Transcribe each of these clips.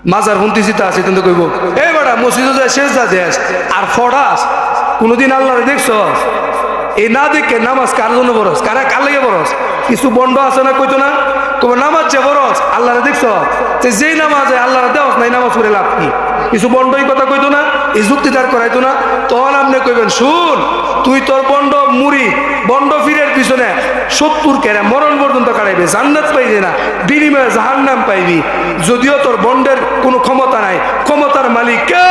মাজার হুন্তিছিতে আছে কিন্তু কইব এই বেটা মসজিদে যায় সেজদা দেশ আর ফড়াস কোনোদিন আল্লাহরে দেখছ? এই না দেখে নামাজ কার জন্য বরস, কার লেগে বরস? কিছু বন্ড আছে না কইতো না কবে নামাজ যে বরস আল্লাহরে দেখছ? যেই নামাজে আল্লাহরে দেওয়াস নাই নামাজ করে লাভ কি? কিছু বন্ড এই কথা কইতো না, এই যুক্তি দাঁড় করাইতো না। তখন আপনি কইবেন শুন তুই তোর বন্ড মুড়ি বন্ড ফিরের পিছনে 70 কেরা মরণ পর্যন্ত কাটাইবে, জান্নাত পাইবে না, বিনিময়ে জাহান্নাম পাইবি। যদিও তোর বন্ডের কোনো ক্ষমতা নাই, ক্ষমতার মালিক কে?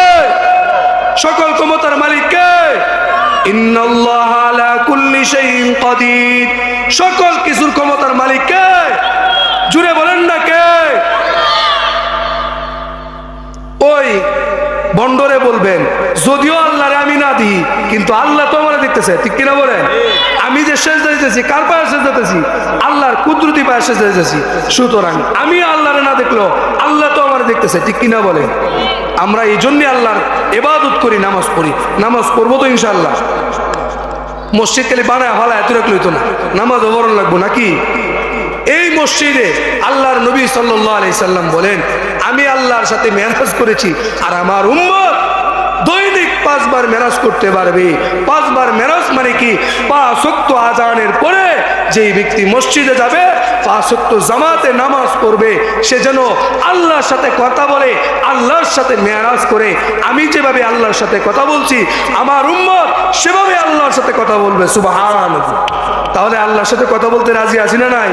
সকল ক্ষমতার মালিক কে? ইন্নাল্লাহা আলা কুল্লি শাইইন কাদির। সকল কিছুর ক্ষমতার মালিক কে? জুড়ে বলেন না কে? ওই বন্ডরে বলবেন যদিও আল্লাহরে আমি না দিই কিন্তু আল্লাহ তো আমার দেখতেছে, ঠিক কিনা বলেন? আমি যে সেজদা দিতেছি কার পায়ে সেজদা দিতেছি? আল্লাহর কুদরতি পায়ে সেজদা দিতেছি। সুতরাং আমি আল্লাহরে না দেখলো আল্লাহ তো আমার দেখতেছে, ঠিক কিনা বলেন? আমরা এই জন্য আল্লাহর ইবাদত করি, নামাজ পড়ি। নামাজ পড়বো তো ইনশাআল্লাহ। মসজিদ খালি বানায় ভালায় এত রাখলে হইতো না, নামাজ অবরণ লাগবো নাকি? এই মসজিদে আল্লাহর নবী সাল্লাল্লাহু আলাইহি সাল্লাম বলেন আমি আল্লাহর সাথে মেরাজ করেছি আর আমার উম্মত দৈনিক 5 বার মেরাজ করতে পারবে। 5 বার মেরাজ মানে কি? 5 ওয়াক্ত আযানের পরে যেই ব্যক্তি মসজিদে যাবে 5 ওয়াক্ত জামাতে নামাজ পড়বে সে যেন আল্লাহর সাথে কথা বলে, আল্লাহর সাথে মেরাজ করে। আমি যেভাবে আল্লাহর সাথে কথা বলছি আমার উম্মত সেভাবে আল্লাহর সাথে কথা বলবে। সুবহানাল্লাহ। তাহলে আল্লাহর সাথে কথা বলতে রাজি আছি না নাই?